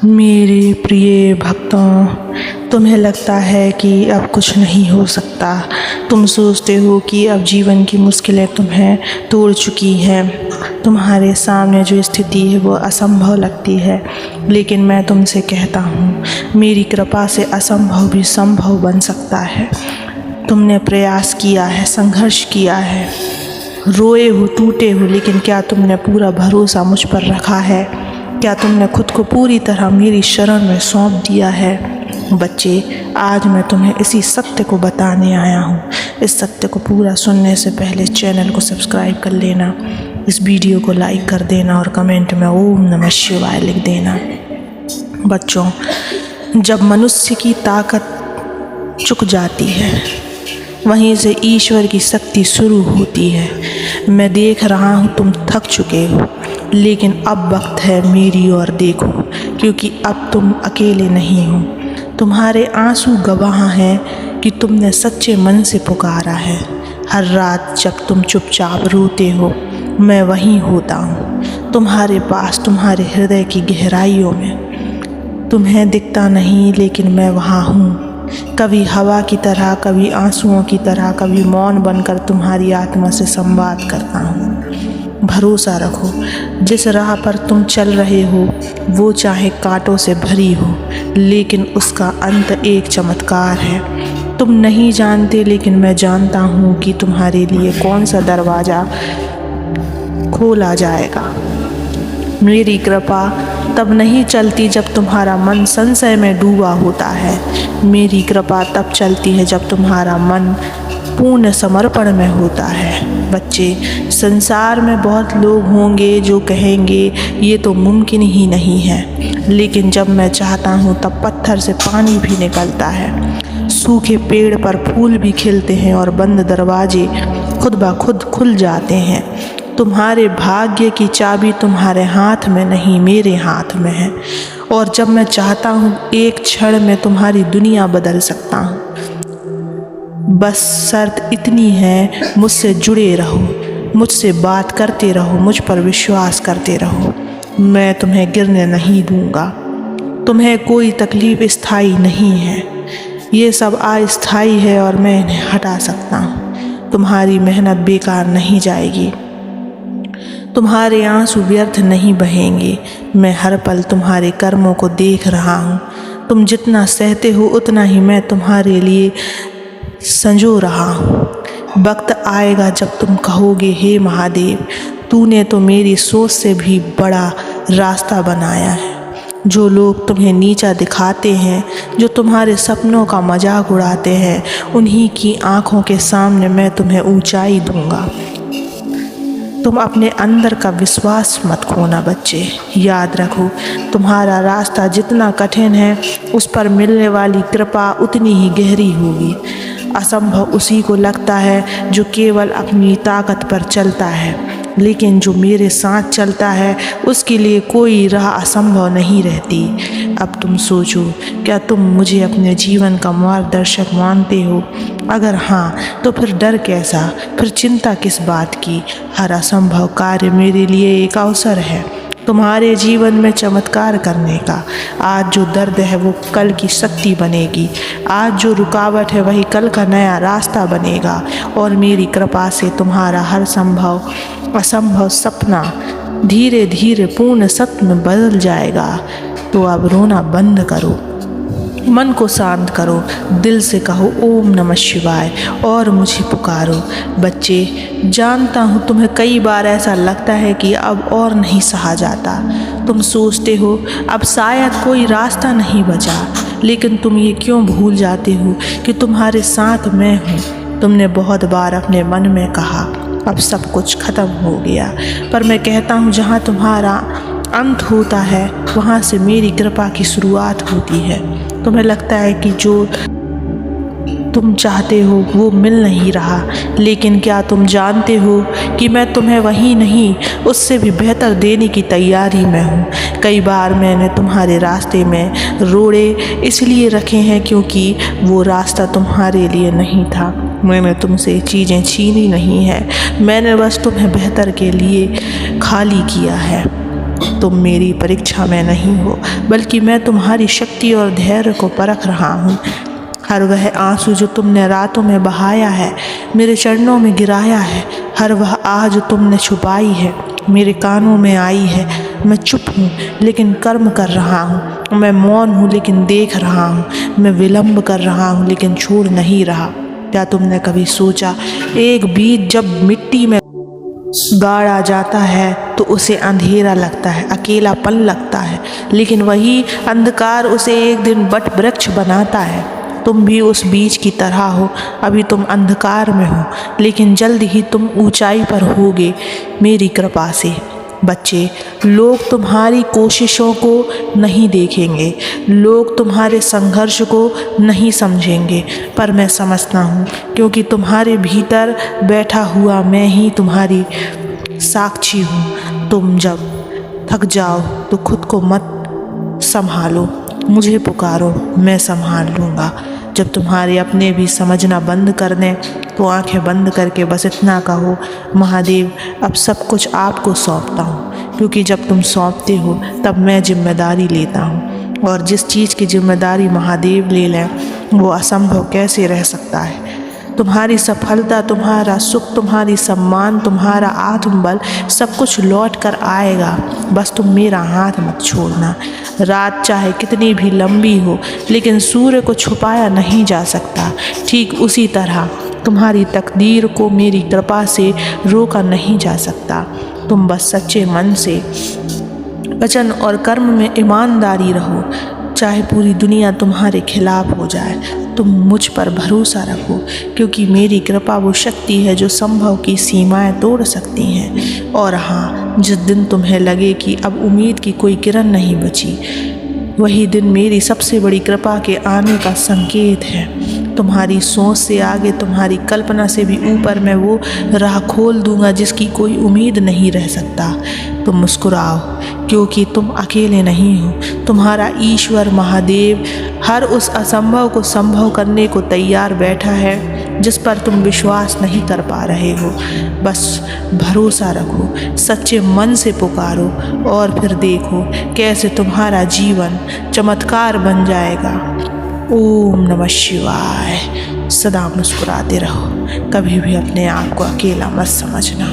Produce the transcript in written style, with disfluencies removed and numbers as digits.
मेरे प्रिय भक्तों, तुम्हें लगता है कि अब कुछ नहीं हो सकता। तुम सोचते हो कि अब जीवन की मुश्किलें तुम्हें तोड़ चुकी हैं। तुम्हारे सामने जो स्थिति है वो असंभव लगती है, लेकिन मैं तुमसे कहता हूँ, मेरी कृपा से असंभव भी संभव बन सकता है। तुमने प्रयास किया है, संघर्ष किया है, रोए हो, टूटे हो, लेकिन क्या तुमने पूरा भरोसा मुझ पर रखा है? क्या तुमने खुद को पूरी तरह मेरी शरण में सौंप दिया है? बच्चे, आज मैं तुम्हें इसी सत्य को बताने आया हूँ। इस सत्य को पूरा सुनने से पहले चैनल को सब्सक्राइब कर लेना, इस वीडियो को लाइक कर देना और कमेंट में ओम नमः शिवाय लिख देना। बच्चों, जब मनुष्य की ताकत चुक जाती है, वहीं से ईश्वर की शक्ति शुरू होती है। मैं देख रहा हूँ तुम थक चुके हो, लेकिन अब वक्त है मेरी ओर देखो, क्योंकि अब तुम अकेले नहीं हो। तुम्हारे आंसू गवाह हैं कि तुमने सच्चे मन से पुकारा है। हर रात जब तुम चुपचाप रोते हो, मैं वहीं होता हूँ, तुम्हारे पास, तुम्हारे हृदय की गहराइयों में। तुम्हें दिखता नहीं, लेकिन मैं वहाँ हूँ, कभी हवा की तरह, कभी आंसुओं की तरह, कभी मौन बनकर तुम्हारी आत्मा से संवाद करता हूँ। भरोसा रखो, जिस राह पर तुम चल रहे हो वो चाहे कांटों से भरी हो, लेकिन उसका अंत एक चमत्कार है। तुम नहीं जानते, लेकिन मैं जानता हूँ कि तुम्हारे लिए कौन सा दरवाज़ा खोला जाएगा। मेरी कृपा तब नहीं चलती जब तुम्हारा मन संशय में डूबा होता है। मेरी कृपा तब चलती है जब तुम्हारा मन पूर्ण समर्पण में होता है। बच्चे, संसार में बहुत लोग होंगे जो कहेंगे ये तो मुमकिन ही नहीं है, लेकिन जब मैं चाहता हूँ तब पत्थर से पानी भी निकलता है, सूखे पेड़ पर फूल भी खिलते हैं और बंद दरवाजे खुद ब खुद खुल जाते हैं। तुम्हारे भाग्य की चाबी तुम्हारे हाथ में नहीं, मेरे हाथ में है, और जब मैं चाहता हूँ एक क्षण में तुम्हारी दुनिया बदल सकता हूँ। बस शर्त इतनी है, मुझसे जुड़े रहो, मुझसे बात करते रहो, मुझ पर विश्वास करते रहो। मैं तुम्हें गिरने नहीं दूंगा। तुम्हें कोई तकलीफ़ स्थायी नहीं है, ये सब अस्थायी है और मैं इन्हें हटा सकता हूँ। तुम्हारी मेहनत बेकार नहीं जाएगी, तुम्हारे आंसू व्यर्थ नहीं बहेंगे। मैं हर पल तुम्हारे कर्मों को देख रहा हूँ। तुम जितना सहते हो उतना ही मैं तुम्हारे लिए संजो रहा हूँ। वक्त आएगा जब तुम कहोगे, हे महादेव, तूने तो मेरी सोच से भी बड़ा रास्ता बनाया है। जो लोग तुम्हें नीचा दिखाते हैं, जो तुम्हारे सपनों का मजाक उड़ाते हैं, उन्हीं की आँखों के सामने मैं तुम्हें ऊंचाई दूंगा। तुम अपने अंदर का विश्वास मत खोना बच्चे। याद रखो, तुम्हारा रास्ता जितना कठिन है, उस पर मिलने वाली कृपा उतनी ही गहरी होगी। असंभव उसी को लगता है जो केवल अपनी ताकत पर चलता है, लेकिन जो मेरे साथ चलता है उसके लिए कोई राह असंभव नहीं रहती। अब तुम सोचो, क्या तुम मुझे अपने जीवन का मार्गदर्शक मानते हो? अगर हाँ, तो फिर डर कैसा, फिर चिंता किस बात की? हर असंभव कार्य मेरे लिए एक अवसर है तुम्हारे जीवन में चमत्कार करने का। आज जो दर्द है वो कल की शक्ति बनेगी, आज जो रुकावट है वही कल का नया रास्ता बनेगा, और मेरी कृपा से तुम्हारा हर असंभव सपना धीरे धीरे पूर्ण सत्य में बदल जाएगा। तो अब रोना बंद करो, मन को शांत करो, दिल से कहो ओम नमः शिवाय और मुझे पुकारो। बच्चे, जानता हूँ तुम्हें कई बार ऐसा लगता है कि अब और नहीं सहा जाता। तुम सोचते हो अब शायद कोई रास्ता नहीं बचा, लेकिन तुम ये क्यों भूल जाते हो कि तुम्हारे साथ मैं हूँ। तुमने बहुत बार अपने मन में कहा अब सब कुछ खत्म हो गया, पर मैं कहता हूँ जहाँ तुम्हारा अंत होता है वहाँ से मेरी कृपा की शुरुआत होती है। तुम्हें लगता है कि जो तुम चाहते हो वो मिल नहीं रहा, लेकिन क्या तुम जानते हो कि मैं तुम्हें वही नहीं, उससे भी बेहतर देने की तैयारी में हूँ। कई बार मैंने तुम्हारे रास्ते में रोड़े इसलिए रखे हैं क्योंकि वो रास्ता तुम्हारे लिए नहीं था। मैंने तुमसे चीज़ें छीनी नहीं है, मैंने बस तुम्हें बेहतर के लिए खाली किया है। तुम मेरी परीक्षा में नहीं हो, बल्कि मैं तुम्हारी शक्ति और धैर्य को परख रहा हूँ। हर वह आंसू जो तुमने रातों में बहाया है, मेरे चरणों में गिराया है, हर वह आह जो तुमने छुपाई है, मेरे कानों में आई है। मैं चुप हूँ लेकिन कर्म कर रहा हूँ, मैं मौन हूँ लेकिन देख रहा हूँ, मैं विलम्ब कर रहा हूँ लेकिन छोड़ नहीं रहा। क्या तुमने कभी सोचा, एक बीज जब मिट्टी में गाड़ा जाता है तो उसे अंधेरा लगता है, अकेलापन लगता है, लेकिन वही अंधकार उसे एक दिन वट वृक्ष बनाता है। तुम भी उस बीज की तरह हो, अभी तुम अंधकार में हो, लेकिन जल्द ही तुम ऊंचाई पर होगे मेरी कृपा से। बच्चे, लोग तुम्हारी कोशिशों को नहीं देखेंगे, लोग तुम्हारे संघर्ष को नहीं समझेंगे, पर मैं समझता हूँ, क्योंकि तुम्हारे भीतर बैठा हुआ मैं ही तुम्हारी साक्षी हूँ। तुम जब थक जाओ तो खुद को मत संभालो, मुझे पुकारो, मैं संभाल लूँगा। जब तुम्हारे अपने भी समझना बंद कर दें तो आंखें बंद करके बस इतना कहो, महादेव अब सब कुछ आपको सौंपता हूँ, क्योंकि जब तुम सौंपते हो तब मैं जिम्मेदारी लेता हूँ, और जिस चीज़ की जिम्मेदारी महादेव ले लें वो असंभव कैसे रह सकता है। तुम्हारी सफलता, तुम्हारा सुख, तुम्हारी सम्मान, तुम्हारा आत्मबल सब कुछ लौट कर आएगा, बस तुम मेरा हाथ मत छोड़ना। रात चाहे कितनी भी लंबी हो, लेकिन सूर्य को छुपाया नहीं जा सकता। ठीक उसी तरह तुम्हारी तकदीर को मेरी कृपा से रोका नहीं जा सकता। तुम बस सच्चे मन से वचन और कर्म में ईमानदारी रहो, चाहे पूरी दुनिया तुम्हारे खिलाफ हो जाए। तुम मुझ पर भरोसा रखो, क्योंकि मेरी कृपा वो शक्ति है जो संभव की सीमाएं तोड़ सकती हैं। और हाँ, जिस दिन तुम्हें लगे कि अब उम्मीद की कोई किरण नहीं बची, वही दिन मेरी सबसे बड़ी कृपा के आने का संकेत है। तुम्हारी सोच से आगे, तुम्हारी कल्पना से भी ऊपर मैं वो राह खोल दूंगा जिसकी कोई उम्मीद नहीं रह सकता। तुम मुस्कुराओ, क्योंकि तुम अकेले नहीं हो। तुम्हारा ईश्वर महादेव हर उस असंभव को संभव करने को तैयार बैठा है जिस पर तुम विश्वास नहीं कर पा रहे हो। बस भरोसा रखो, सच्चे मन से पुकारो, और फिर देखो कैसे तुम्हारा जीवन चमत्कार बन जाएगा। ओम नमः शिवाय। सदा मुस्कुराते रहो, कभी भी अपने आप को अकेला मत समझना।